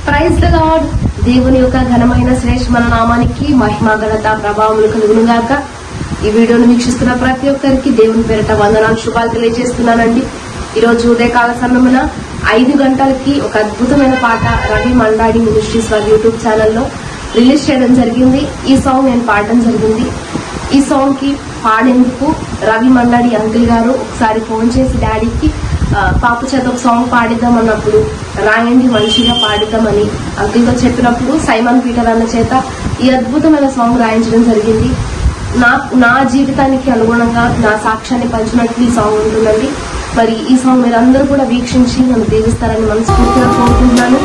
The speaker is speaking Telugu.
Praise the lord. దేవుని యొక్క ఘనమైన శ్రేష్టమైన నామానికి మహిమ ఘనత ప్రభావములు కలుగును గాక. ఈ వీడియోను వీక్షిస్తున్న ప్రతి ఒక్కరికి దేవుని పేరిట వందనాలు శుభాలు తెలియజేస్తున్నానండి. ఈ రోజు ఉదయకాల సమయమున 5 గంటలకి ఒక అద్భుతమైన పాట రవి మండాడి మినిస్ట్రీస్ వారి యూట్యూబ్ ఛానల్లో రిలీజ్ చేయడం జరిగింది. ఈ సాంగ్ నేను పాడడం జరిగింది. ఈ సాంగ్ కి పాడేందుకు రవి మండాడి అంకుల్ గారు ఒకసారి ఫోన్ చేసి డాడీకి పాప చేత ఒక సాంగ్ పాడిద్దాం అన్నప్పుడు, రాయండి మంచిగా పాడిద్దామని అంకుల్ గా చెప్పినప్పుడు సైమన్ పీటర్ అన్న చేత ఈ అద్భుతమైన సాంగ్ రాయించడం జరిగింది. నా జీవితానికి అనుగుణంగా నా సాక్ష్యాన్ని పంచినట్లు ఈ సాంగ్ ఉంటుందండి. మరి ఈ సాంగ్ మీరందరూ కూడా వీక్షించి నన్ను దీవిస్తారని మనస్ఫూర్తిగా కోరుకుంటున్నాను.